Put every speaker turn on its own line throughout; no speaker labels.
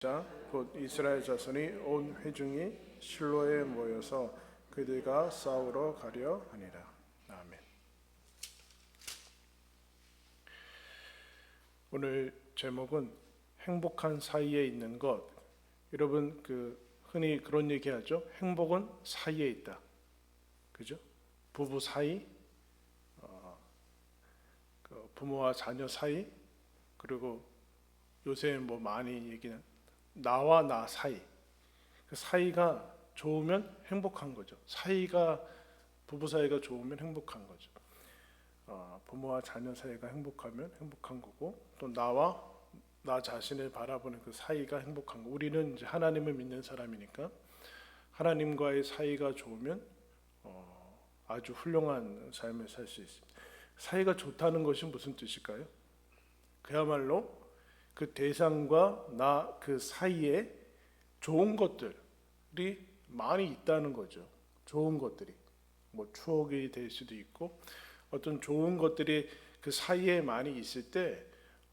자, 곧 이스라엘 자손이 온 회중이 실로에 모여서 그들과 싸우러 가려 하니라. 아멘. 오늘 제목은 행복한 사이에 있는 것. 여러분 흔히 그런 얘기하죠. 행복은 사이에 있다. 그죠? 부부 사이, 부모와 자녀 사이, 그리고 요새 많이 얘기는 나와 나 사이. 그 사이가 좋으면 행복한 거죠. 부부 사이가 좋으면 행복한 거죠. 부모와 자녀 사이가 행복하면 행복한 거고, 또 나와 나 자신을 바라보는 그 사이가 행복한 거. 우리는 이제 하나님을 믿는 사람이니까 하나님과의 사이가 좋으면 아주 훌륭한 삶을 살 수 있습니다. 사이가 좋다는 것이 무슨 뜻일까요? 그야말로 그 대상과 나 그 사이에 좋은 것들이 많이 있다는 거죠. 좋은 것들이 추억이 될 수도 있고 어떤 좋은 것들이 그 사이에 많이 있을 때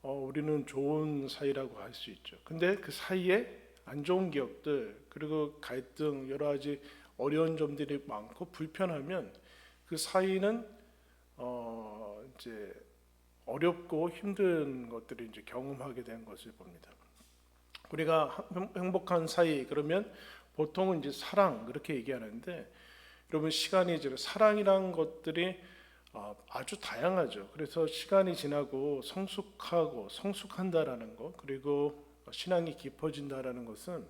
우리는 좋은 사이라고 할 수 있죠. 근데 그 사이에 안 좋은 기억들, 그리고 갈등, 여러 가지 어려운 점들이 많고 불편하면 그 사이는 이제 어렵고 힘든 것들을 이제 경험하게 된 것을 봅니다. 우리가 행복한 사이 그러면 보통은 이제 사랑 그렇게 얘기하는데, 여러분 시간이 지나 사랑이란 것들이 아주 다양하죠. 그래서 시간이 지나고 성숙하고 성숙한다라는 것, 그리고 신앙이 깊어진다라는 것은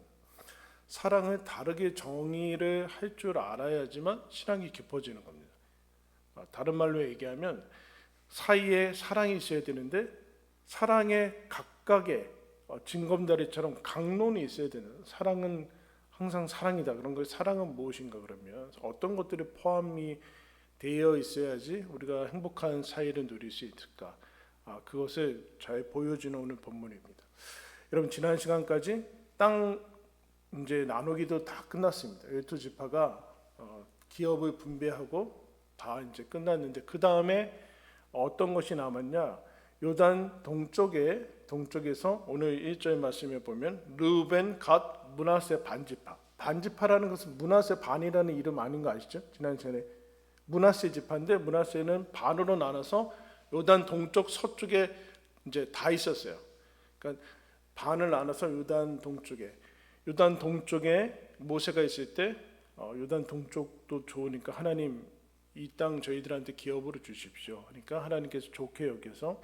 사랑을 다르게 정의를 할 줄 알아야지만 신앙이 깊어지는 겁니다. 다른 말로 얘기하면 사이에 사랑이 있어야 되는데 사랑의 각각의 징검다리처럼 강론이 있어야 되는, 사랑은 항상 사랑이다. 그런 걸 사랑은 무엇인가 그러면 어떤 것들이 포함이 되어 있어야지 우리가 행복한 사이를 누릴 수 있을까? 그것을 잘 보여주는 오늘 본문입니다. 여러분 지난 시간까지 땅 이제 나누기도 다 끝났습니다. 12지파가 기업을 분배하고 다 이제 끝났는데 그 다음에 어떤 것이 남았냐? 요단 동쪽에서 오늘 1절 말씀에 보면 르우벤, 갓, 므낫세 반지파. 반지파라는 것은 므낫세 반이라는 이름 아닌 거 아시죠? 지난 시간에 므낫세 지파인데 므낫세는 반으로 나눠서 요단 동쪽 서쪽에 이제 다 있었어요. 그러니까 반을 나눠서 요단 동쪽에 모세가 있을 때 요단 동쪽도 좋으니까 하나님 이 땅 저희들한테 기업으로 주십시오. 그러니까 하나님께서 좋게 여겨서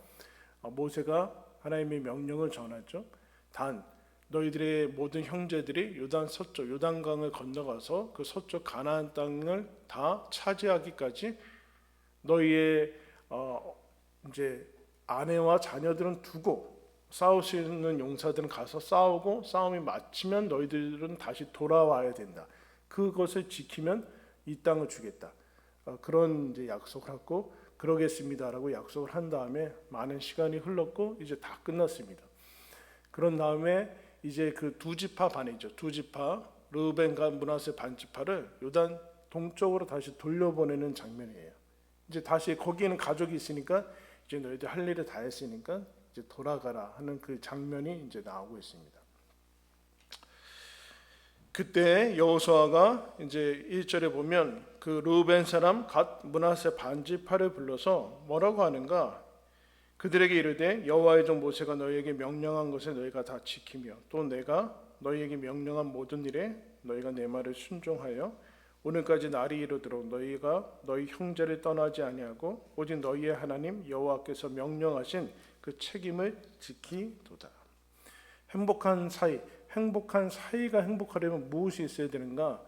모세가 하나님의 명령을 전하죠. 단 너희들의 모든 형제들이 요단 서쪽 요단강을 건너가서 그 서쪽 가나안 땅을 다 차지하기까지 너희의 이제 아내와 자녀들은 두고 싸울 수 있는 용사들은 가서 싸우고 싸움이 마치면 너희들은 다시 돌아와야 된다. 그것을 지키면 이 땅을 주겠다. 그런 이제 약속을 하고 그러겠습니다라고 약속을 한 다음에 많은 시간이 흘렀고 이제 다 끝났습니다. 그런 다음에 이제 그 두 지파 반이죠. 두 지파 르우벤과 므낫세 반지파를 요단 동쪽으로 다시 돌려보내는 장면이에요. 이제 다시 거기에는 가족이 있으니까 이제 너희들 할 일을 다 했으니까 이제 돌아가라 하는 그 장면이 이제 나오고 있습니다. 그때 여호수아가 이제 1절에 보면 그 르우벤 사람 갓 므낫세 반지파를 불러서 뭐라고 하는가? 그들에게 이르되 여호와의 종 모세가 너희에게 명령한 것을 너희가 다 지키며 또 내가 너희에게 명령한 모든 일에 너희가 내 말을 순종하여 오늘까지 날이 이르도록 너희가 너희 형제를 떠나지 아니하고 오직 너희의 하나님 여호와께서 명령하신 그 책임을 지키도다. 행복한 사이가 행복하려면 무엇이 있어야 되는가?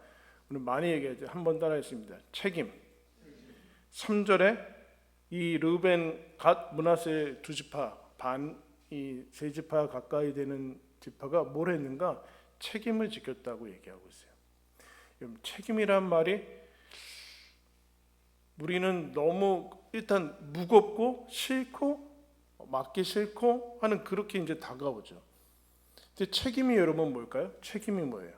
오늘 많이 얘기하죠. 한번 따라했습니다. 책임. 3절에 이 르우벤, 갓, 므낫세 두 지파 반, 이 세 지파 가까이 되는 지파가 뭘 했는가? 책임을 지켰다고 얘기하고 있어요. 책임이란 말이 우리는 너무 일단 무겁고 싫고 맡기 싫고 하는 그렇게 이제 다가오죠. 근데 책임이 여러분 뭘까요? 책임이 뭐예요?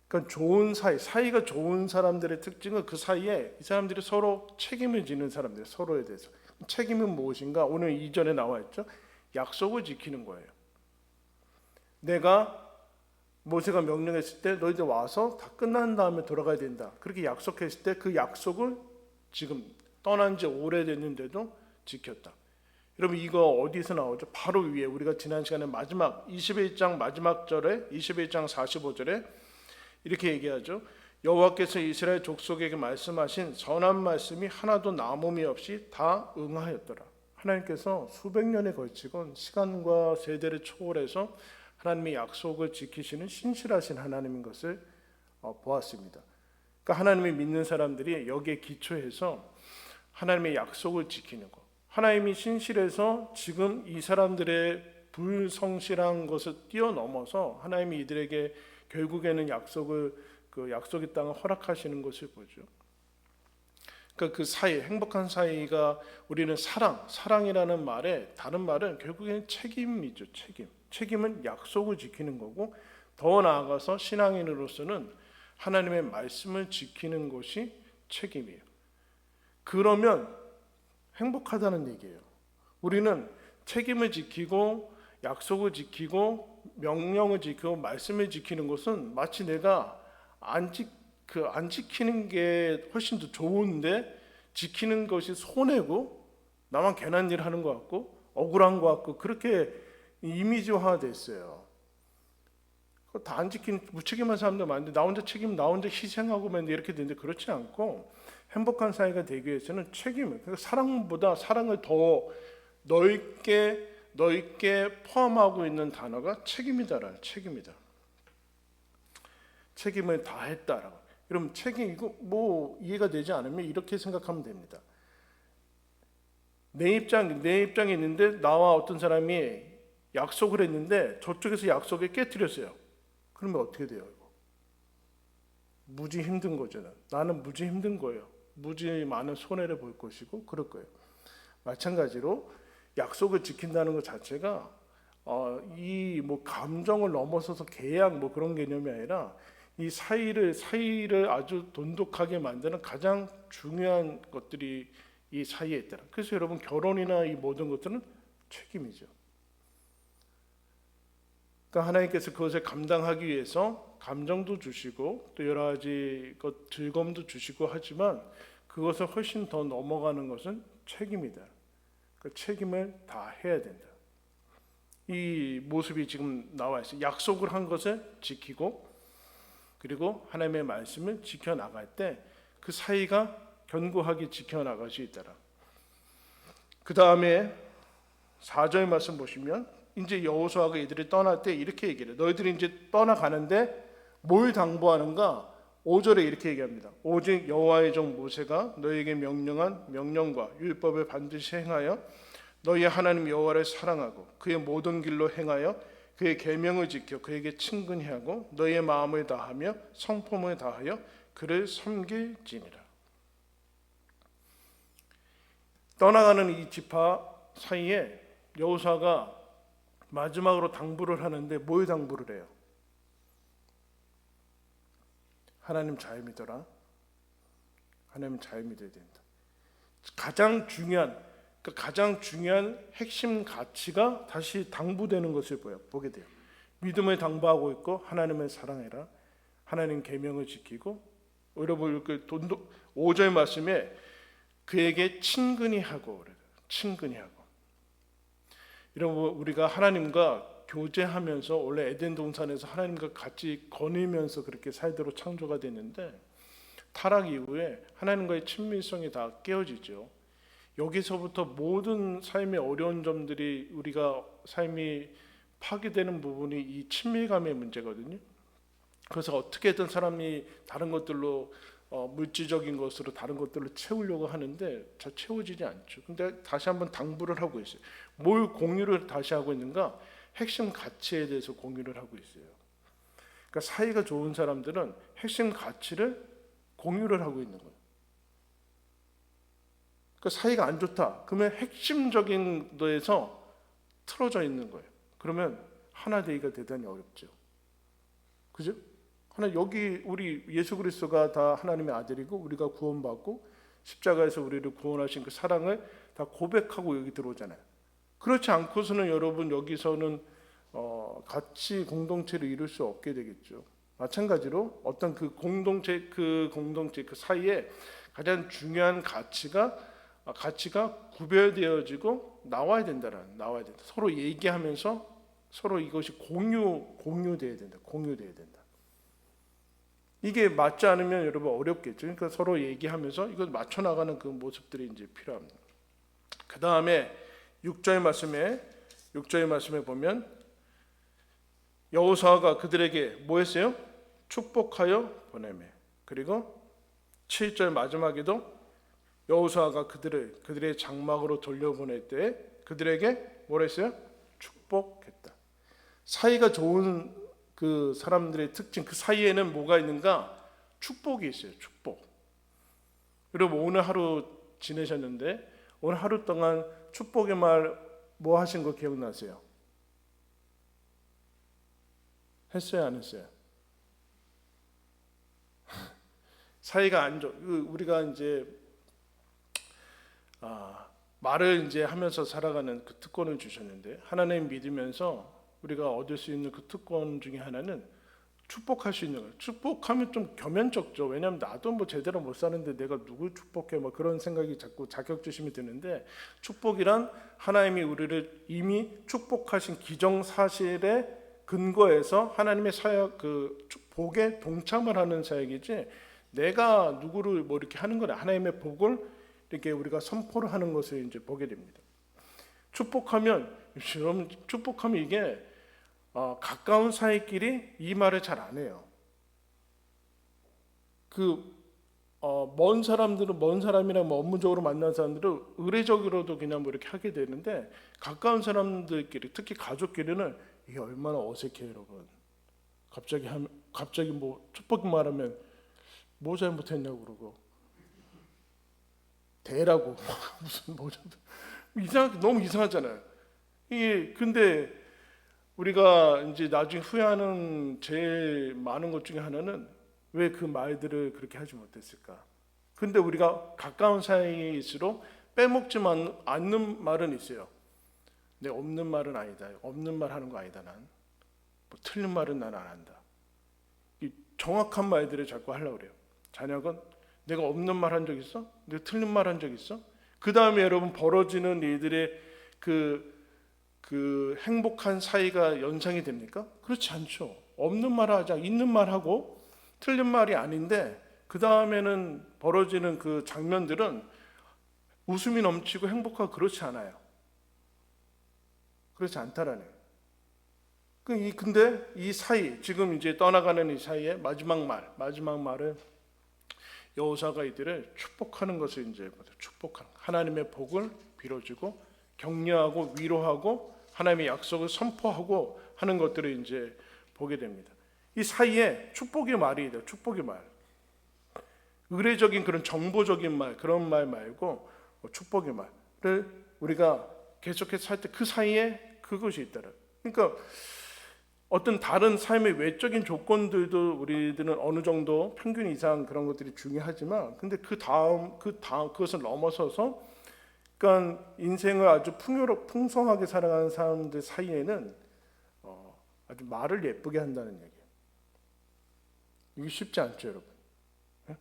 그러니까 좋은 사이가 좋은 사람들의 특징은 그 사이에 이 사람들이 서로 책임을 지는 사람들, 서로에 대해서. 책임은 무엇인가? 오늘 이전에 나와 있죠. 약속을 지키는 거예요. 내가 모세가 명령했을 때 너희들 와서 다 끝난 다음에 돌아가야 된다. 그렇게 약속했을 때 그 약속을 지금 떠난 지 오래됐는데도 지켰다. 여러분 이거 어디서 나오죠? 바로 위에 우리가 지난 시간에 마지막 21장 마지막 절에 21장 45절에 이렇게 얘기하죠. 여호와께서 이스라엘 족속에게 말씀하신 선한 말씀이 하나도 남음이 없이 다 응하였더라. 하나님께서 수백 년에 걸치고 시간과 세대를 초월해서 하나님의 약속을 지키시는 신실하신 하나님인 것을 보았습니다. 그러니까 하나님을 믿는 사람들이 여기에 기초해서 하나님의 약속을 지키는 것, 하나님이 신실해서 지금 이 사람들의 불성실한 것을 뛰어넘어서 하나님이 이들에게 결국에는 약속의 땅을 허락하시는 것을 보죠. 그러니까 그 사이, 행복한 사이가 우리는 사랑이라는 말에 다른 말은 결국에는 책임이죠. 책임은 약속을 지키는 거고 더 나아가서 신앙인으로서는 하나님의 말씀을 지키는 것이 책임이에요. 그러면 행복하다는 얘기예요. 우리는 책임을 지키고 약속을 지키고 명령을 지키고 말씀을 지키는 것은 마치 내가 안 지키는 게 훨씬 더 좋은데 지키는 것이 손해고 나만 괜한 일 하는 것 같고 억울한 것 같고 그렇게 이미지화 됐어요. 다 안 지킨 무책임한 사람도 많은데 나 혼자 희생하고 맨 이렇게 되는데 그렇지 않고 행복한 사회가 되기 위해서는 책임을, 그러니까 사랑보다 사랑을 더 넓게 포함하고 있는 단어가 책임이다라는 책임이다. 책임을 다했다라고. 여러분 책임 이거 뭐 이해가 되지 않으면 이렇게 생각하면 됩니다. 내 입장에 있는데 나와 어떤 사람이 약속을 했는데 저쪽에서 약속을 깨뜨렸어요. 그러면 어떻게 돼요? 이거? 무지 힘든 거잖아요. 나는 무지 힘든 거예요. 무지 많은 손해를 볼 것이고 그럴 거예요. 마찬가지로 약속을 지킨다는 것 자체가 이 뭐 감정을 넘어서서 계약 뭐 그런 개념이 아니라 이 사이를 아주 돈독하게 만드는 가장 중요한 것들이 이 사이에 있다. 그래서 여러분 결혼이나 이 모든 것들은 책임이죠. 그러니까 하나님께서 그것을 감당하기 위해서 감정도 주시고 또 여러 가지 즐거움도 주시고 하지만 그것을 훨씬 더 넘어가는 것은 책임이다. 그 책임을 다 해야 된다. 이 모습이 지금 나와 있어요. 약속을 한 것을 지키고 그리고 하나님의 말씀을 지켜나갈 때 그 사이가 견고하게 지켜나갈 수 있더라. 그 다음에 4절 말씀 보시면 이제 여호수아가 이들이 떠날 때 이렇게 얘기해요. 너희들이 이제 떠나가는데 뭘 당부하는가? 5절에 이렇게 얘기합니다. 오직 여호와의 종 모세가 너희에게 명령한 명령과 율법을 반드시 행하여 너희의 하나님 여호와를 사랑하고 그의 모든 길로 행하여 그의 계명을 지켜 그에게 친근히 하고 너희의 마음을 다하며 성품을 다하여 그를 섬길지니라. 떠나가는 이 지파 사이에 여호수아가 마지막으로 당부를 하는데 뭘 당부를 해요? 하나님 잘 믿어라. 하나님 잘 믿어야 된다. 가장 중요한 핵심 가치가 다시 당부되는 것을 보게 돼요. 믿음을 당부하고 있고 하나님을 사랑해라. 하나님 계명을 지키고 여러분 5절 말씀에 그에게 친근히 하고 여러분 우리가 하나님과 교제하면서 원래 에덴 동산에서 하나님과 같이 거니면서 그렇게 살도록 창조가 됐는데 타락 이후에 하나님과의 친밀성이 다 깨어지죠. 여기서부터 모든 삶의 어려운 점들이 우리가 삶이 파괴되는 부분이 이 친밀감의 문제거든요. 그래서 어떻게든 사람이 다른 것들로 물질적인 것으로 다른 것들로 채우려고 하는데 잘 채워지지 않죠. 근데 다시 한번 당부를 하고 있어요. 뭘 공유를 다시 하고 있는가? 핵심 가치에 대해서 공유를 하고 있어요. 그러니까 사이가 좋은 사람들은 핵심 가치를 공유를 하고 있는 거예요. 그러니까 사이가 안 좋다. 그러면 핵심적인 데에서 틀어져 있는 거예요. 그러면 하나 되기가 대단히 어렵죠. 그죠? 여기 우리 예수 그리스도가 다 하나님의 아들이고 우리가 구원받고 십자가에서 우리를 구원하신 그 사랑을 다 고백하고 여기 들어오잖아요. 그렇지 않고서는 여러분 여기서는 같이 공동체를 이룰 수 없게 되겠죠. 마찬가지로 어떤 그 공동체 그 사이에 가장 중요한 가치가 구별되어지고 나와야 된다. 서로 얘기하면서 서로 이것이 공유돼야 된다. 이게 맞지 않으면 여러분 어렵겠죠. 그러니까 서로 얘기하면서 이걸 맞춰 나가는 그 모습들이 이제 필요합니다. 그 다음에 6절 말씀에 보면 여호수아가 그들에게 뭐 했어요? 축복하여 보내매. 그리고 7절 마지막에도 여호수아가 그들의 장막으로 돌려보낼 때 그들에게 뭐라 했어요? 축복했다. 사이가 좋은 그 사람들의 특징, 그 사이에는 뭐가 있는가? 축복이 있어요. 축복. 여러분 오늘 하루 지내셨는데 오늘 하루 동안 축복의 말 뭐 하신 거 기억나세요? 했어요, 안 했어요? 사이가 안 좋. 우리가 이제 말을 이제 하면서 살아가는 그 특권을 주셨는데 하나님 믿으면서 우리가 얻을 수 있는 그 특권 중에 하나는 축복할 수 있는 거예요. 축복하면 좀 겸연쩍죠. 왜냐하면 나도 뭐 제대로 못 사는데 내가 누굴 축복해 뭐 그런 생각이 자꾸 자격지심이 드는데 축복이란 하나님이 우리를 이미 축복하신 기정사실에 근거해서 하나님의 사역 그 복에 동참을 하는 사역이지 내가 누구를 뭐 이렇게 하는 건 하나님의 복을 이렇게 우리가 선포를 하는 것을 이제 보게 됩니다. 축복하면 이게 가까운 사이끼리 이 말을 잘 안 해요. 먼 사람이랑 뭐 업무적으로 만난 사람들은 의례적으로도 그냥 뭐 이렇게 하게 되는데 가까운 사람들끼리 특히 가족끼리는 이게 얼마나 어색해요, 여러분. 갑자기 뭐 축복 말하면 뭐 잘못했냐고 그러고 대라고 무슨 뭐 너무 이상하잖아요. 이게 근데 우리가 이제 나중에 후회하는 제일 많은 것 중에 하나는 왜 그 말들을 그렇게 하지 못했을까? 근데 우리가 가까운 사이일수록 빼먹지 않는 말은 있어요. 내 없는 말은 아니다. 없는 말 하는 거 아니다. 난 뭐 틀린 말은 난 안 한다. 이 정확한 말들을 자꾸 하려고 그래요. 자녀건 내가 없는 말 한 적 있어? 내가 틀린 말 한 적 있어? 그 다음에 여러분 벌어지는 일들의 그 행복한 사이가 연상이 됩니까? 그렇지 않죠. 없는 말 하자, 있는 말 하고 틀린 말이 아닌데 그 다음에는 벌어지는 그 장면들은 웃음이 넘치고 행복하고 그렇지 않아요. 그렇지 않다라는. 근데 이 사이 지금 이제 떠나가는 이 사이에 마지막 말은 여호수아가 이들을 축복하는 것을 이제 축복하는 하나님의 복을 빌어주고 격려하고 위로하고 하나님의 약속을 선포하고 하는 것들을 이제 보게 됩니다. 이 사이에 축복의 말이 있어요. 축복의 말. 의례적인 그런 정보적인 말 그런 말 말고 축복의 말을 우리가 계속해서 할 때 그 사이에 그것이 있더라. 그러니까 어떤 다른 삶의 외적인 조건들도 우리들은 어느 정도 평균 이상 그런 것들이 중요하지만 근데 그것을 넘어서서 그러니까 인생을 아주 풍성하게 살아가는 사람들 사이에는 아주 말을 예쁘게 한다는 얘기예요. 이게 쉽지 않죠, 여러분. 네?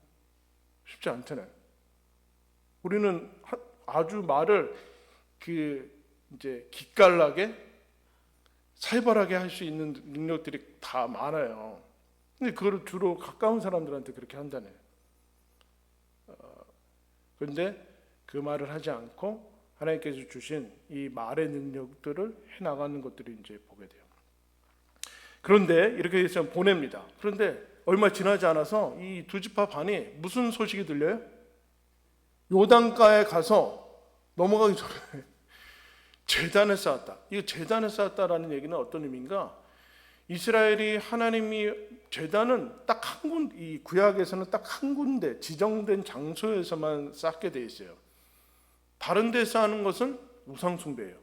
쉽지 않잖아요. 우리는 아주 말을 이제 기깔나게 살벌하게 할 수 있는 능력들이 다 많아요. 근데 그걸 주로 가까운 사람들한테 그렇게 한다네. 그런데 그 말을 하지 않고 하나님께서 주신 이 말의 능력들을 해나가는 것들을 이제 보게 돼요. 그런데 이렇게 해서 보냅니다. 그런데 얼마 지나지 않아서 이 두 지파 반이 무슨 소식이 들려요? 요단가에 가서 넘어가기 전에 제단을 쌓았다. 이 제단을 쌓았다라는 얘기는 어떤 의미인가? 이스라엘이 하나님이 제단은 딱 한 군데, 이 구약에서는 딱 한 군데 지정된 장소에서만 쌓게 돼 있어요. 다른 데 쌓는 것은 우상 숭배예요.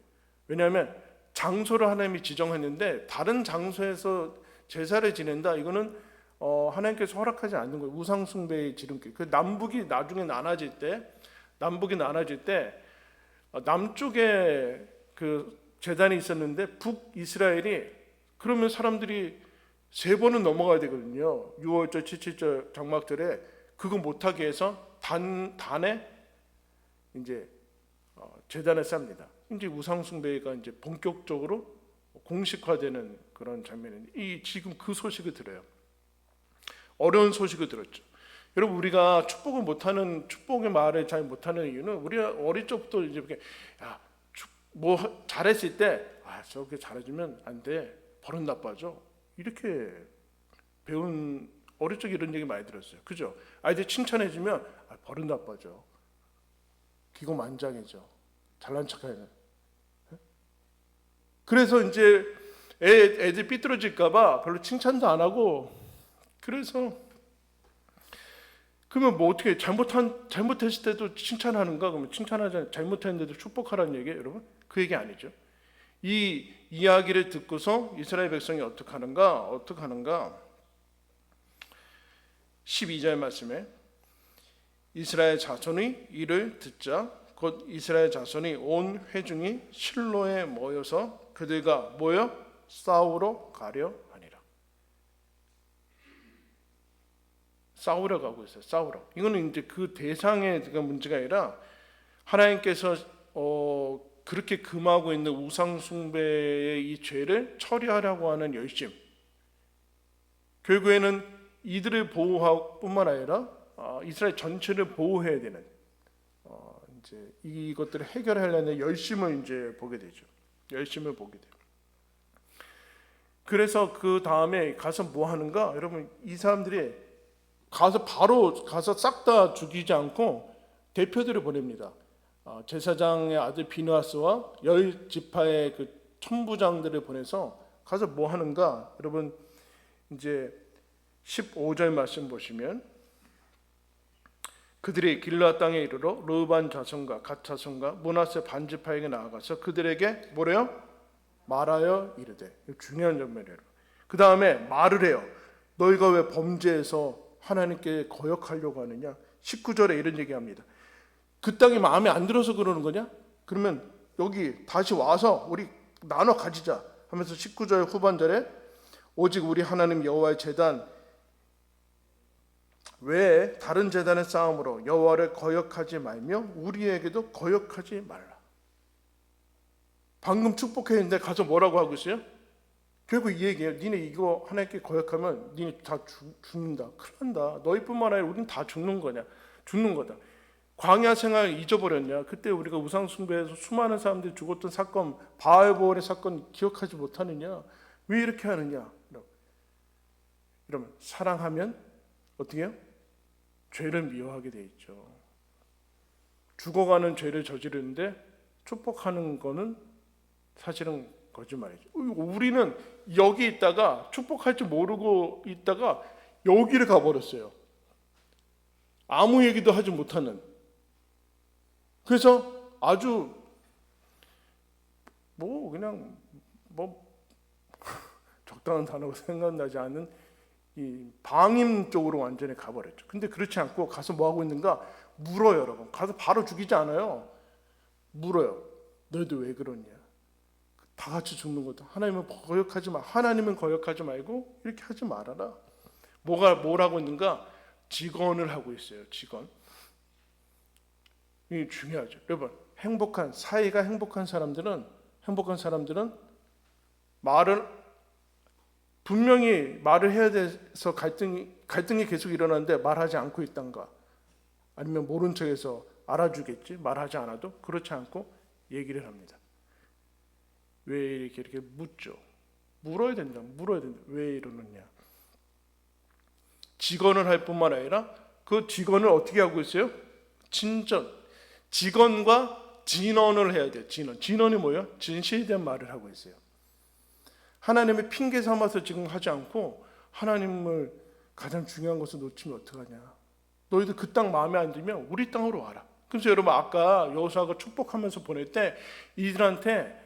왜냐하면 장소를 하나님이 지정했는데 다른 장소에서 제사를 지낸다. 이거는 하나님께서 허락하지 않는 거예요. 우상 숭배의 지름길. 그 남북이 나중에 나눠질 때 남쪽에 그 제단이 있었는데 북이스라엘이 그러면 사람들이 3번은 넘어가야 되거든요. 6월절, 7.7절 장막절에 그거 못하게 해서 단에 이제 제단을 쌉니다. 이제 우상숭배가 이제 본격적으로 공식화되는 그런 장면인데, 지금 그 소식을 들어요. 어려운 소식을 들었죠. 여러분, 우리가 축복을 못하는, 축복의 말을 잘 못하는 이유는 우리가 어릴 적부터 이제 이렇게 뭐 잘했을 때 저렇게 잘해주면 안 돼, 버릇 나빠져, 이렇게 배운, 어릴 적에 이런 얘기 많이 들었어요. 그죠? 아이들 칭찬해주면 버릇 나빠져, 기고만장해져, 잘난 척해야 돼. 그래서 이제 애들 삐뚤어질까봐 별로 칭찬도 안 하고, 그래서 그러면 뭐 어떻게 잘못했을 때도 칭찬하는가? 그러면 칭찬하지, 잘못했는데도 축복하라는 얘기예요, 여러분? 그 얘기 아니죠. 이 이야기를 듣고서 이스라엘 백성이 어떻게 하는가? 12절 말씀에 이스라엘 자손이 이를 듣자 곧 이스라엘 자손이 온 회중이 실로에 모여서 그들과 싸우러 가려 하니라. 싸우러 가고 있어요. 싸우러. 이거는 이제 그 대상의 문제가 아니라 하나님께서 그렇게 금하고 있는 우상 숭배의 이 죄를 처리하려고 하는 열심. 결국에는 이들을 보호할 뿐만 아니라 이스라엘 전체를 보호해야 되는 이제 이것들을 해결하려는 열심을 이제 보게 되죠. 열심을 보게 돼요. 그래서 그 다음에 가서 뭐 하는가? 여러분, 이 사람들이 바로 가서 싹 다 죽이지 않고 대표들을 보냅니다. 제사장의 아들 비느하스와 10지파의 그 천부장들을 보내서 가서 뭐 하는가? 여러분, 이제 15절 말씀 보시면 그들이 길르앗 땅에 이르러 르반 자손과 갓 자손과 므낫세 반지파에게 나아가서 그들에게 뭐래요? 말하여 이르되. 중요한 장면이에요. 그 다음에 말을 해요. 너희가 왜 범죄해서 하나님께 거역하려고 하느냐? 19절에 이런 얘기합니다. 그 땅이 마음에 안 들어서 그러는 거냐? 그러면 여기 다시 와서 우리 나눠 가지자 하면서 19절 후반절에 오직 우리 하나님 여호와의 제단 외에 다른 제단의 싸움으로 여호와를 거역하지 말며 우리에게도 거역하지 말라. 방금 축복했는데 가서 뭐라고 하고 있어요? 결국 이 얘기예요. 니네 이거 하나님께 거역하면 니네 다 죽는다. 큰일 난다. 너희뿐만 아니라 우리는 다 죽는 거다. 광야 생활 잊어버렸냐? 그때 우리가 우상 숭배해서 수많은 사람들이 죽었던 사건, 바알보올의 사건 기억하지 못하느냐? 왜 이렇게 하느냐? 이러면 사랑하면 어떻게 해요? 죄를 미워하게 돼 있죠. 죽어가는 죄를 저지르는데 축복하는 거는 사실은 거짓말이죠. 우리는 여기 있다가 축복할 줄 모르고 있다가 여기를 가버렸어요. 아무 얘기도 하지 못하는. 그래서 아주 그냥 적당한 단어가 생각나지 않는 이 방임 쪽으로 완전히 가버렸죠. 근데 그렇지 않고 가서 뭐 하고 있는가? 물어요, 여러분. 가서 바로 죽이지 않아요. 물어요. 너희들 왜 그러냐? 다 같이 죽는 것도 하나님은 거역하지 말고 이렇게 하지 말아라. 뭘 하고 있는가? 직언을 하고 있어요. 직언. 이게 중요하죠. 여러분, 사이가 행복한 사람들은 분명히 말을 해야 돼서 갈등이 계속 일어나는데 말하지 않고 있던가, 아니면 모른 척해서 알아주겠지, 말하지 않아도. 그렇지 않고 얘기를 합니다. 왜 이렇게 묻죠. 물어야 된다. 왜 이러느냐. 직언을 할 뿐만 아니라 그 직언을 어떻게 하고 있어요? 직언과 진언을 해야 돼요. 진언이 뭐예요? 진실에 대한 말을 하고 있어요. 하나님의 핑계 삼아서 지금 하지 않고 하나님을 가장 중요한 것을 놓치면 어떡하냐. 너희들 그 땅 마음에 안 들면 우리 땅으로 와라. 그래서 여러분, 아까 여호수아가 축복하면서 보낼 때 이들한테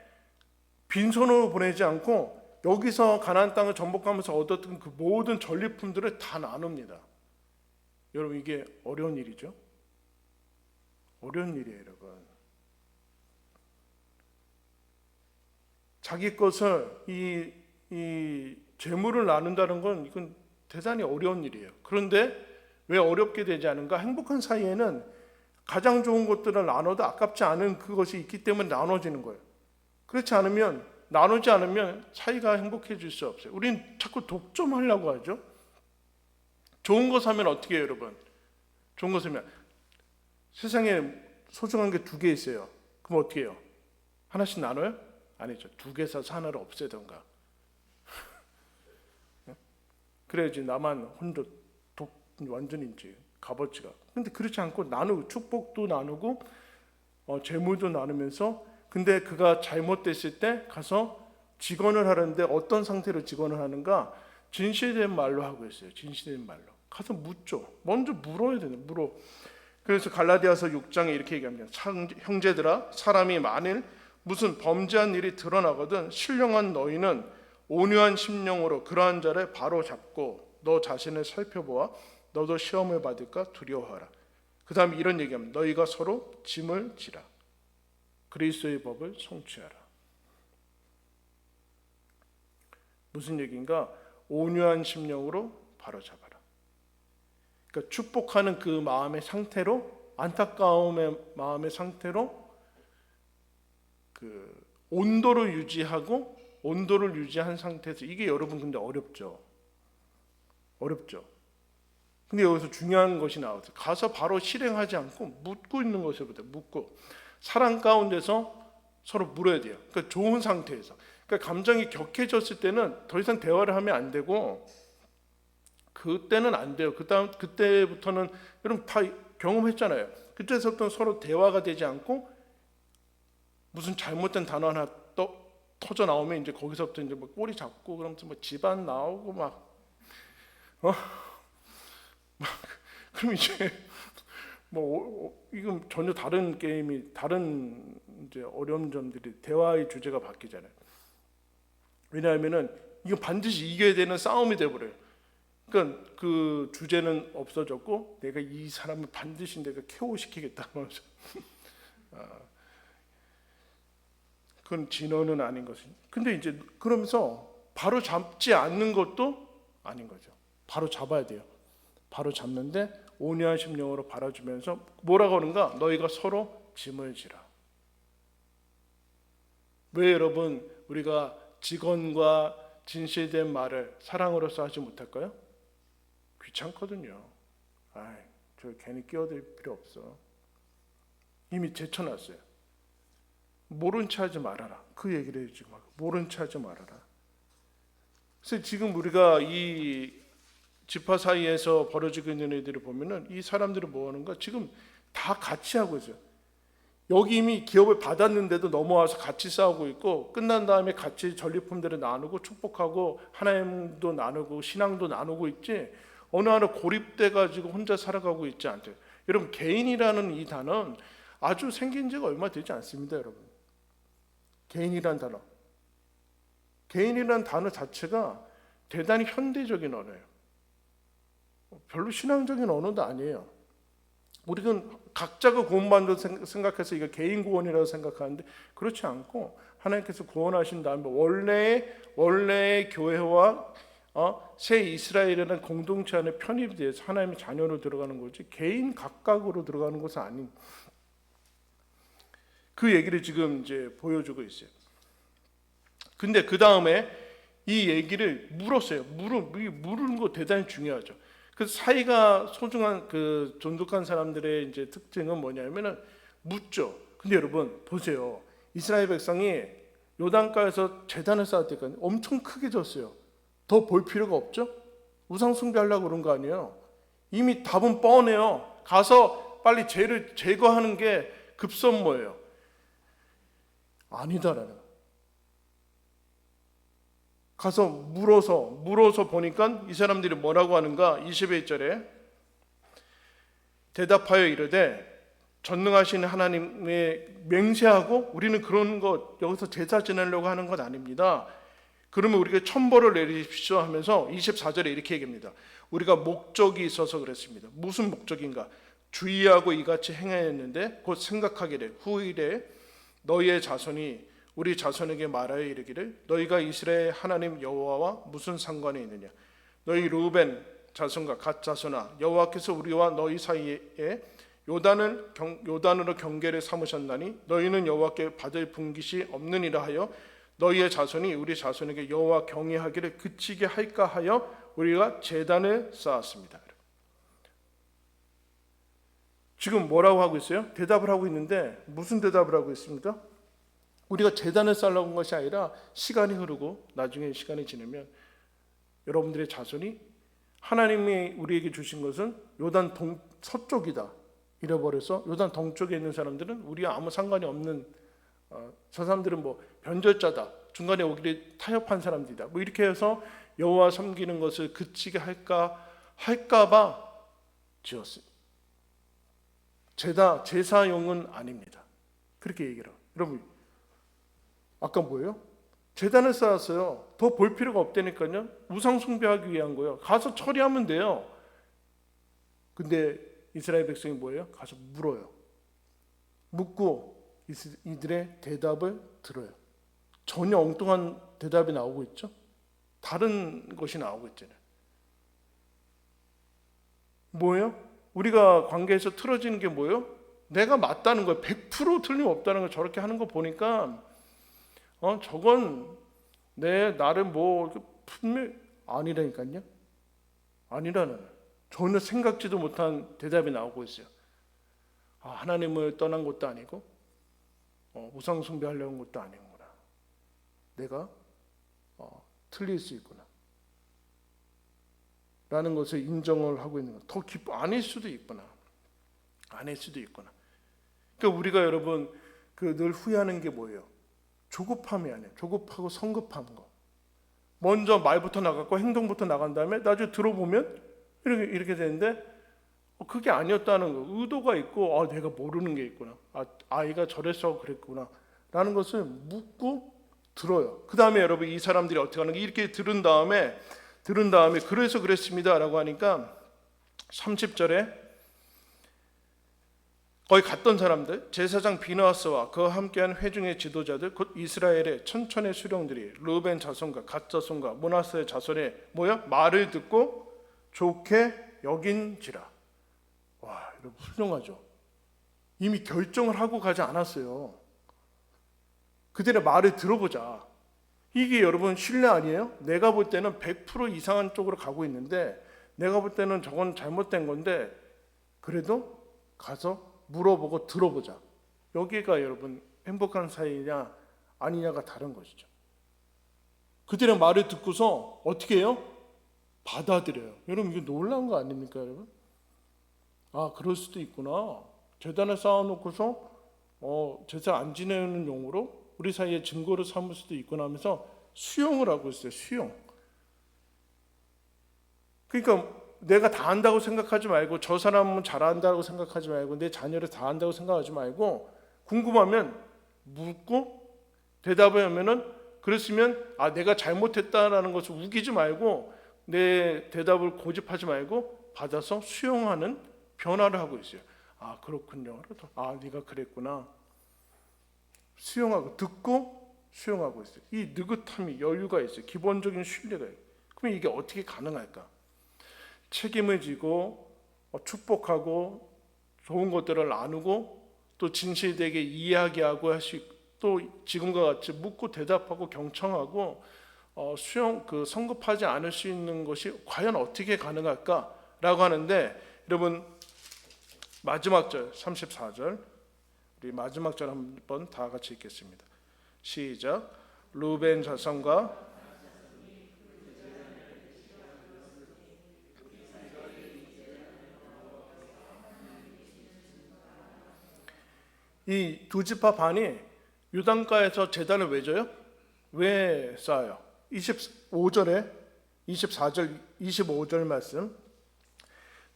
빈손으로 보내지 않고 여기서 가나안 땅을 정복하면서 얻었던 그 모든 전리품들을 다 나눕니다. 여러분, 이게 어려운 일이죠. 어려운 일이에요, 여러분. 자기 것을 이 이 재물을 나눈다는 건 이건 대단히 어려운 일이에요. 그런데 왜 어렵게 되지 않은가? 행복한 사이에는 가장 좋은 것들을 나눠도 아깝지 않은 그것이 있기 때문에 나눠지는 거예요. 그렇지 않으면, 나누지 않으면 사이가 행복해질 수 없어요. 우린 자꾸 독점하려고 하죠. 좋은 거 사면 어떻게 해요, 여러분? 좋은 거 사면 세상에 소중한 게 두 개 있어요. 그럼 어떻게 해요? 하나씩 나눠요? 아니죠. 두 개 사서 하나를 없애던가. 그래야지 나만 혼자 완전히 이제 값어치가. 근데 그렇지 않고 나누고, 축복도 나누고 재물도 나누면서, 근데 그가 잘못됐을 때 가서 직언을 하는데 어떤 상태로 직언을 하는가? 진실된 말로 하고 있어요. 진실된 말로 가서 묻죠. 먼저 물어야 되는, 물어. 그래서 갈라디아서 6장에 이렇게 얘기합니다. 형제들아, 사람이 만일 무슨 범죄한 일이 드러나거든 신령한 너희는 온유한 심령으로 그러한 자를 바로 잡고 너 자신을 살펴보아 너도 시험을 받을까 두려워하라. 그 다음에 이런 얘기합니다. 너희가 서로 짐을 지라. 그리스도의 법을 성취하라. 무슨 얘기인가? 온유한 심령으로 바로 잡아라. 그러니까 축복하는 그 마음의 상태로, 안타까움의 마음의 상태로 그 온도를 유지하고, 온도를 유지한 상태에서, 이게 여러분 근데 어렵죠. 어렵죠. 근데 여기서 중요한 것이 나왔어요. 가서 바로 실행하지 않고 묻고 있는 것이부터, 묻고 사랑 가운데서 서로 물어야 돼요. 그러니까 좋은 상태에서. 그러니까 감정이 격해졌을 때는 더 이상 대화를 하면 안 되고, 그때는 안 돼요. 그때부터는 여러분 다 경험했잖아요. 그때서부터는 서로 대화가 되지 않고 무슨 잘못된 단어 하나 터져 나오면 이제 거기서부터 이제 뭐 꼬리 잡고, 그러면서 뭐 집안 나오고 막 그럼 이제 이건 전혀 다른 게임이, 다른 이제 어려운 점들이, 대화의 주제가 바뀌잖아요. 왜냐하면은 이건 반드시 이겨야 되는 싸움이 돼버려요. 그러니까 그 주제는 없어졌고, 내가 이 사람을 반드시 내가 KO시키겠다 하면서 그건 진언은 아닌 것이. 근데 이제 그러면서 바로 잡지 않는 것도 아닌 거죠. 바로 잡아야 돼요. 바로 잡는데 온유한 심령으로 바라주면서 뭐라고 하는가? 너희가 서로 짐을 지라. 왜 여러분 우리가 직언과 진실된 말을 사랑으로서 하지 못할까요? 귀찮거든요. 저 괜히 끼어들 필요 없어. 이미 제쳐놨어요. 모른 체 하지 말아라. 그 얘기를 해주지 마. 모른 체 하지 말아라. 그래서 지금 우리가 이 지파 사이에서 벌어지고 있는 일들을 보면은 이 사람들은 뭐 하는가? 지금 다 같이 하고 있어요. 여기 이미 기업을 받았는데도 넘어와서 같이 싸우고 있고, 끝난 다음에 같이 전리품들을 나누고 축복하고 하나님도 나누고 신앙도 나누고 있지, 어느 하나 고립돼 가지고 혼자 살아가고 있지 않대요. 여러분, 개인이라는 이 단어는 아주 생긴 지가 얼마 되지 않습니다. 여러분, 개인이란 단어, 개인이란 단어 자체가 대단히 현대적인 언어예요. 별로 신앙적인 언어도 아니에요. 우리는 각자가 구원받는다고 생각해서 이거 개인 구원이라고 생각하는데, 그렇지 않고 하나님께서 구원하신 다음에 원래의 교회와 새 이스라엘이라는 공동체 안에 편입돼서 하나님의 자녀로 들어가는 거지, 개인 각각으로 들어가는 것은 아닌, 그 얘기를 지금 이제 보여주고 있어요. 근데 그 다음에 이 얘기를 물었어요. 물은 거 대단히 중요하죠. 그 사이가 소중한 그 존독한 사람들의 이제 특징은 뭐냐면은 묻죠. 근데 여러분 보세요. 이스라엘 백성이 요단가에서 제단을 쌓을 때까지 엄청 크게 졌어요. 더 볼 필요가 없죠? 우상 숭배하려고 그런 거 아니에요. 이미 답은 뻔해요. 가서 빨리 죄를 제거하는 게 급선무예요. 아니다라는 거. 가서 물어서 보니까 이 사람들이 뭐라고 하는가? 21절에 대답하여 이르되 전능하신 하나님의 맹세하고, 우리는 그런 거 여기서 제사 지내려고 하는 건 아닙니다. 그러면 우리가 천벌을 내리십시오 하면서 24절에 이렇게 얘기합니다. 우리가 목적이 있어서 그랬습니다. 무슨 목적인가? 주의하고 이같이 행하였는데 곧 생각하기를 후일에 너희의 자손이 우리 자손에게 말하여 이르기를 너희가 이스라엘 하나님 여호와와 무슨 상관이 있느냐. 너희 르우벤 자손과 갓 자손아, 여호와께서 우리와 너희 사이에 요단으로 경계를 삼으셨나니 너희는 여호와께 받을 분깃이 없느니라 하여 너희의 자손이 우리 자손에게 여호와 경외하기를 그치게 할까 하여 우리가 제단을 쌓았습니다. 지금 뭐라고 하고 있어요? 대답을 하고 있는데 무슨 대답을 하고 있습니까? 우리가 제단을 쌓으려고 한 것이 아니라 시간이 흐르고 나중에 시간이 지나면 여러분들의 자손이 하나님이 우리에게 주신 것은 요단 서쪽이다 잃어버려서 요단 동쪽에 있는 사람들은 우리와 아무 상관이 없는 저 사람들은 뭐 변절자다, 중간에 오기를 타협한 사람들이다, 뭐 이렇게 해서 여호와 섬기는 것을 그치게 할까봐 지었습니다. 제사용은 아닙니다. 그렇게 얘기를 하고. 여러분 아까 뭐예요? 제단을 쌓았어요. 더 볼 필요가 없다니까요. 우상 숭배하기 위한 거예요. 가서 처리하면 돼요. 근데 이스라엘 백성이 뭐예요? 가서 물어요. 묻고 이들의 대답을 들어요. 전혀 엉뚱한 대답이 나오고 있죠. 다른 것이 나오고 있잖아요. 뭐예요? 우리가 관계에서 틀어지는 게 뭐예요? 내가 맞다는 거예요. 100% 틀림없다는 걸 저렇게 하는 거 보니까 저건 나를 뭐 분명히 아니라니까요. 아니라는 전혀 생각지도 못한 대답이 나오고 있어요. 하나님을 떠난 것도 아니고 우상 숭배하려는 것도 아니구나. 내가 틀릴 수 있구나 라는 것을 인정을 하고 있는 것. 더 아닐 수도 있구나. 아닐 수도 있구나. 그러니까 우리가 여러분 늘 후회하는 게 뭐예요? 조급함이 아니에요. 조급하고 성급한 거. 먼저 말부터 나갔고 행동부터 나간 다음에 나중에 들어보면 이렇게 되는데 그게 아니었다는 거. 의도가 있고 내가 모르는 게 있구나. 아이가 저랬어 그랬구나 라는 것을 묻고 들어요. 그 다음에 여러분 이 사람들이 어떻게 하는 게 이렇게 들은 다음에 그래서 그랬습니다 라고 하니까 30절에 거기 갔던 사람들, 제사장 비느하스와 그와 함께한 회중의 지도자들, 곧 이스라엘의 천천의 수령들이 르우벤 자손과 갓 자손과 므낫세의 자손에 모여 말을 듣고 좋게 여긴지라. 와, 여러분 훌륭하죠. 이미 결정을 하고 가지 않았어요. 그들의 말을 들어보자. 이게 여러분 신뢰 아니에요? 내가 볼 때는 100% 이상한 쪽으로 가고 있는데 내가 볼 때는 저건 잘못된 건데 그래도 가서 물어보고 들어보자. 여기가 여러분 행복한 사이냐 아니냐가 다른 것이죠. 그들의 말을 듣고서 어떻게 해요? 받아들여요. 여러분 이게 놀라운 거 아닙니까 여러분? 그럴 수도 있구나. 제단을 쌓아놓고서 제사 안 지내는 용으로 우리 사이에 증거를 삼을 수도 있구나 하면서 수용을 하고 있어요. 수용. 그러니까 내가 다 안다고 생각하지 말고 저 사람은 잘한다고 생각하지 말고 내 자녀를 다 안다고 생각하지 말고 궁금하면 묻고 대답을 하면은 그랬으면 내가 잘못했다라는 것을 우기지 말고 내 대답을 고집하지 말고 받아서 수용하는 변화를 하고 있어요. 그렇군요. 네가 그랬구나. 수용하고 듣고 수용하고 있어요. 이 느긋함이 여유가 있어요. 기본적인 신뢰가 있어요. 그럼 이게 어떻게 가능할까? 책임을 지고 축복하고 좋은 것들을 나누고 또 진실되게 이야기하고 할 수 있고 또 지금과 같이 묻고 대답하고 경청하고 성급하지 않을 수 있는 것이 과연 어떻게 가능할까라고 하는데 여러분 마지막 절 34절 우리 마지막 절 한번 다 같이 읽겠습니다. 시작. 르우벤 자손과 이 두 지파 반이 유단가에서 제단을 왜 져요? 왜 쌓아요? 25절에 24절 25절 말씀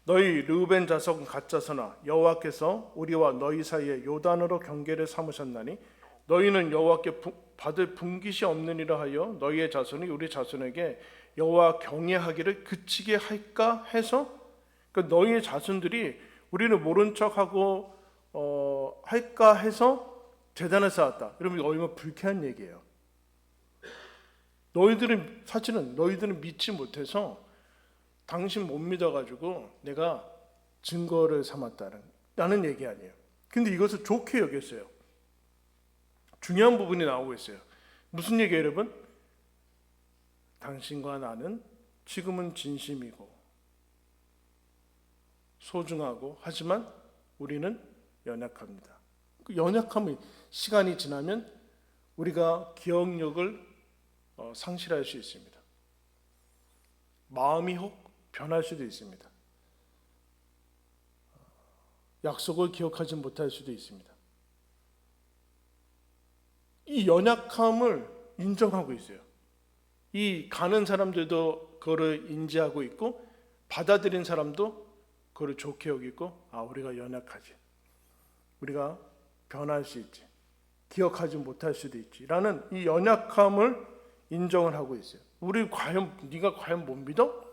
너희 르우벤 자손 갓 자손아 여호와께서 우리와 너희 사이에 요단으로 경계를 삼으셨나니 너희는 여호와께 받을 분깃이 없느니라 하여 너희의 자손이 우리 자손에게 여호와 경외하기를 그치게 할까 해서 그러니까 너희의 자손들이 우리를 모른 척하고 할까 해서 재단을 쌓았다. 여러분 얼마나 불쾌한 얘기예요. 너희들은 믿지 못해서 당신 못 믿어가지고 내가 증거를 삼았다는 얘기 아니에요. 근데 이것을 좋게 여겼어요. 중요한 부분이 나오고 있어요. 무슨 얘기예요, 여러분? 당신과 나는 지금은 진심이고 소중하고 하지만 우리는 연약합니다. 그 연약함이 시간이 지나면 우리가 기억력을 상실할 수 있습니다. 마음이 혹 변할 수도 있습니다. 약속을 기억하지 못할 수도 있습니다. 이 연약함을 인정하고 있어요. 이 가는 사람들도 그거를 인지하고 있고 받아들인 사람도 그거를 좋게 여기고 우리가 연약하지. 우리가 변할 수 있지. 기억하지 못할 수도 있지. 라는 이 연약함을 인정을 하고 있어요. 네가 과연 못 믿어?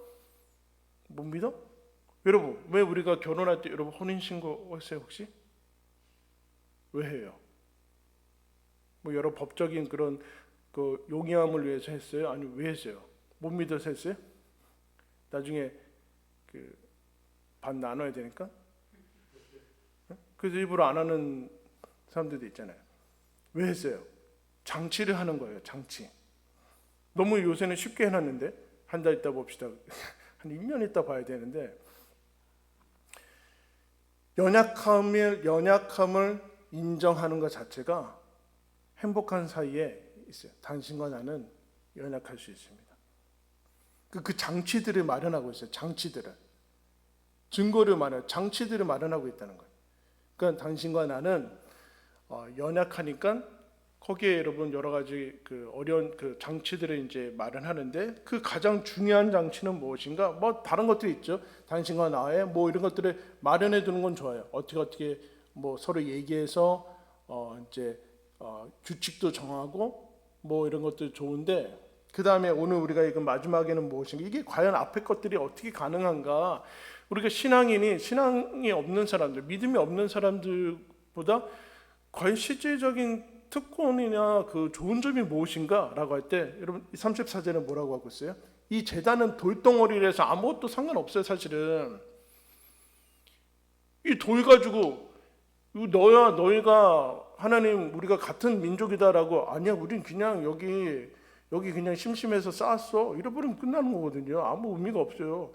못 믿어? 여러분, 왜 우리가 결혼할 때 여러분 혼인신고 했어요 혹시? 왜 해요? 뭐 여러 법적인 그런 그 용이함을 위해서 했어요? 아니면 왜 했어요? 못 믿어서 했어요? 나중에 그 반 나눠야 되니까? 그래서 일부러 안 하는 사람들도 있잖아요. 왜 했어요? 장치를 하는 거예요. 장치. 너무 요새는 쉽게 해놨는데 한 달 있다 봅시다. 한 2년 있다 봐야 되는데 연약함을 인정하는 것 자체가 행복한 사이에 있어요. 당신과 나는 연약할 수 있습니다. 그 장치들을 마련하고 있어요. 장치들을 마련하고 있다는 거예요. 그러니까 당신과 나는 연약하니까 거기에 여러분 여러 가지 그 어려운 그 장치들을 이제 마련하는데 그 가장 중요한 장치는 무엇인가? 뭐 다른 것들이 있죠. 당신과 나의 뭐 이런 것들을 마련해 두는 건 좋아요. 어떻게 뭐 서로 얘기해서 이제 규칙도 정하고 뭐 이런 것도 좋은데 그 다음에 오늘 우리가 이거 마지막에는 무엇인가? 이게 과연 앞에 것들이 어떻게 가능한가? 우리가 신앙이 없는 사람들, 믿음이 없는 사람들보다 과연 실질적인 특권이나 그 좋은 점이 무엇인가? 라고 할 때 여러분 34절은 뭐라고 하고 있어요? 이 제단은 돌덩어리라서 아무것도 상관없어요. 사실은 이 돌 가지고 너희가 하나님 우리가 같은 민족이다라고 아니야 우린 그냥 여기 그냥 심심해서 쌓았어 이래버리면 끝나는 거거든요. 아무 의미가 없어요.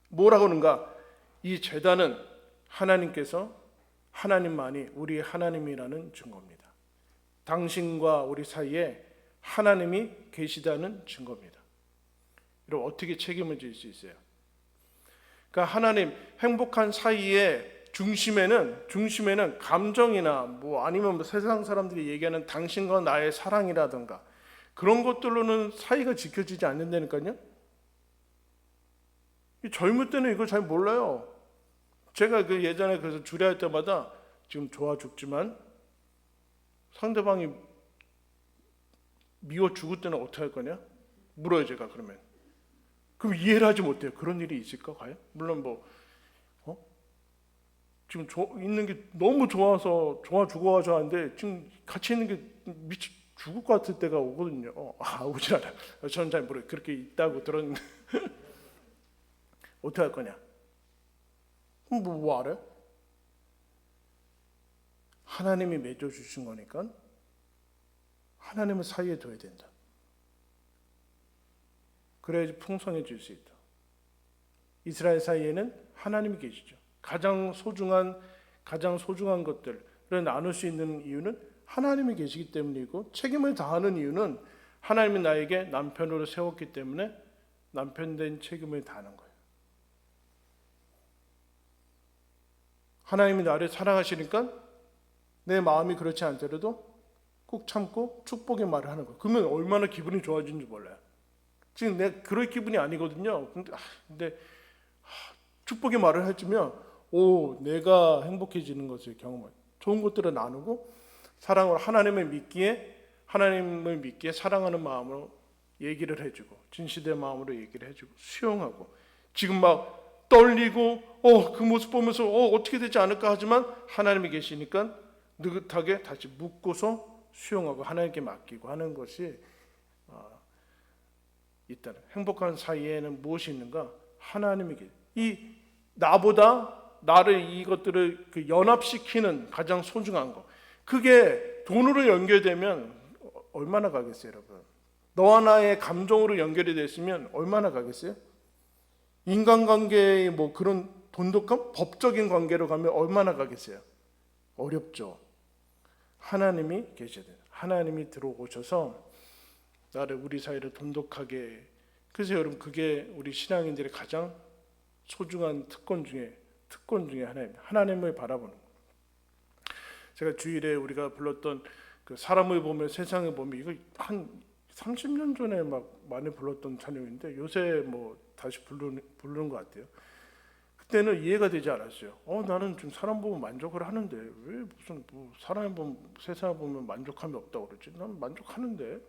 뭐라고 하는가? 이 제단은 하나님만이 우리의 하나님이라는 증거입니다. 당신과 우리 사이에 하나님이 계시다는 증거입니다. 여러분 어떻게 책임을 질 수 있어요? 그러니까 하나님 행복한 사이에 중심에는 감정이나 뭐 아니면 세상 사람들이 얘기하는 당신과 나의 사랑이라든가 그런 것들로는 사이가 지켜지지 않는다니까요. 젊을 때는 이걸 잘 몰라요. 제가 그 예전에 그래서 주례할 때마다 지금 좋아 죽지만 상대방이 미워 죽을 때는 어떻게 할 거냐? 물어요 제가. 그러면 그럼 이해를 하지 못해요. 그런 일이 있을까 과연? 물론 지금 있는 게 너무 좋아서 좋아 죽어가지고 하는데 지금 같이 있는 게 미치 죽을 것 같을 때가 오거든요. 오지 않아요. 저는 잘 모르겠어요. 그렇게 있다고 들었는데 어떻게 할 거냐? 그럼 뭐 알아요? 하나님이 맺어주신 거니까 하나님을 사이에 둬야 된다. 그래야지 풍성해질 수 있다. 이스라엘 사이에는 하나님이 계시죠. 가장 소중한 것들을 나눌 수 있는 이유는 하나님이 계시기 때문이고 책임을 다하는 이유는 하나님이 나에게 남편으로 세웠기 때문에 남편 된 책임을 다하는 거예요. 하나님이 나를 사랑하시니까 내 마음이 그렇지 않더라도 꼭 참고 축복의 말을 하는 거예요. 그러면 얼마나 기분이 좋아지는지 몰라요. 지금 내가 그럴 기분이 아니거든요. 근데 축복의 말을 해주면 내가 행복해지는 것을 경험해요. 좋은 것들을 나누고 하나님을 믿기에 사랑하는 마음으로 얘기를 해주고 진실된 마음으로 얘기를 해주고 수용하고 지금 막 떨리고 그 모습 보면서 어떻게 되지 않을까 하지만 하나님이 계시니까 느긋하게 다시 묻고서 수용하고 하나님께 맡기고 하는 것이 있다는. 행복한 사이에는 무엇이 있는가? 하나님에게 이 나보다 나를 이것들을 연합시키는 가장 소중한 거, 그게 돈으로 연결되면 얼마나 가겠어요, 여러분? 너와 나의 감정으로 연결이 됐으면 얼마나 가겠어요? 인간관계의 뭐 그런 돈독한 법적인 관계로 가면 얼마나 가겠어요? 어렵죠. 하나님이 계셔야 돼요. 하나님이 들어오셔서 나를, 우리 사이를 돈독하게. 그래서 여러분, 그게 우리 신앙인들의 가장 소중한 특권 중에 하나입니다. 하나님을 바라보는 거. 제가 주일에 우리가 불렀던 그 사람을 보면 세상을 보면, 이거 한 30년 전에 막 많이 불렀던 찬양인데 요새 뭐 다시 부르는 것 같아요. 그때는 이해가 되지 않았어요. 나는 좀 사람 보면 만족을 하는데 왜 무슨 뭐 사람 보면, 세상을 보면 만족함이 없다고 그러지? 난 만족하는데.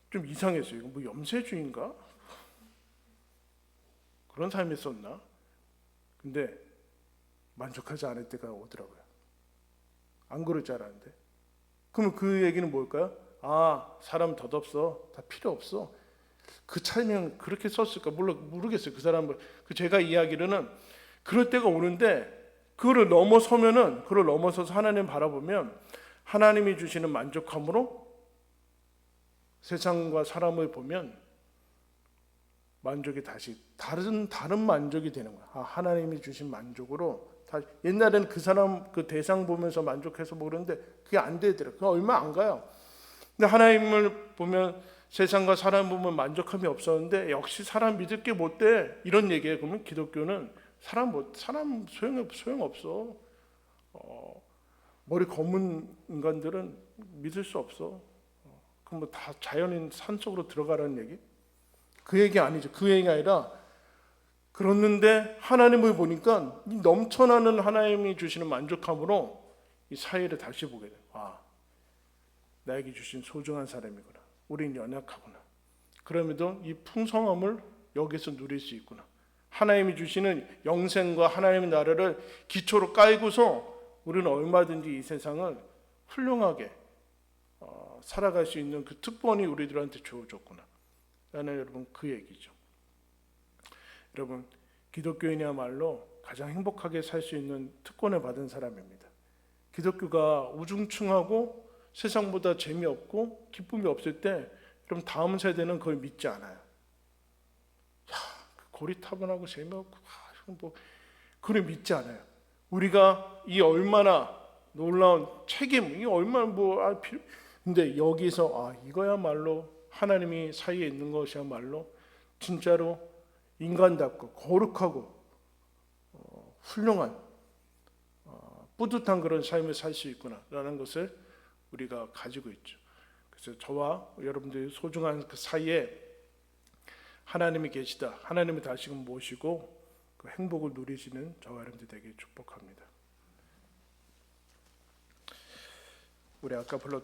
좀 이상했어요. 이거 뭐 염세주의인가? 그런 삶이 있었나? 근데 만족하지 않을 때가 오더라고요. 안 그럴 줄 알았는데. 그러면 그 얘기는 뭘까요? 사람 덧없어. 다 필요 없어. 그 차이면 그렇게 썼을까? 모르겠어요. 그 사람을. 제가 이야기로는 그럴 때가 오는데, 그걸 넘어서서 하나님 바라보면 하나님이 주시는 만족함으로 세상과 사람을 보면 만족이 다시 다른 만족이 되는 거야. 하나님이 주신 만족으로. 옛날에는 그 사람 그 대상 보면서 만족해서 뭐 그러는데 그게 안 되더라고요. 그거 얼마 안 가요. 근데 하나님을 보면, 세상과 사람 보면 만족함이 없었는데 역시 사람 믿을 게 못 돼, 이런 얘기예요. 그러면 기독교는 사람 소용없어. 머리 검은 인간들은 믿을 수 없어. 그럼 뭐 다 자연인 산속으로 들어가라는 얘기? 그 얘기 아니죠. 그 얘기가 아니라, 그렇는데 하나님을 보니까 이 넘쳐나는 하나님이 주시는 만족함으로 이 사회를 다시 보게 돼. 나에게 주신 소중한 사람이구나. 우린 연약하구나. 그럼에도 이 풍성함을 여기서 누릴 수 있구나. 하나님이 주시는 영생과 하나님의 나라를 기초로 깔고서 우리는 얼마든지 이 세상을 훌륭하게 살아갈 수 있는 그 특권이 우리들한테 주어졌구나. 라는, 여러분, 그 얘기죠. 여러분, 기독교인이야말로 가장 행복하게 살 수 있는 특권을 받은 사람입니다. 기독교가 우중충하고 세상보다 재미없고 기쁨이 없을 때, 여러분, 다음 세대는 그걸 믿지 않아요. 고리타분하고 재미없고 그걸 믿지 않아요. 우리가 이 얼마나 놀라운 책임, 이 얼마나 근데 여기서 이거야말로 하나님이 사이에 있는 것이야말로 진짜로 인간답고 거룩하고 훌륭한 뿌듯한 그런 삶을 살 수 있구나라는 것을 우리가 가지고 있죠. 그래서 저와 여러분들이 소중한 그 사이에 하나님이 계시다. 하나님을 다시금 모시고 그 행복을 누리시는 저와 여러분들 되게 축복합니다. 우리 아까 불렀던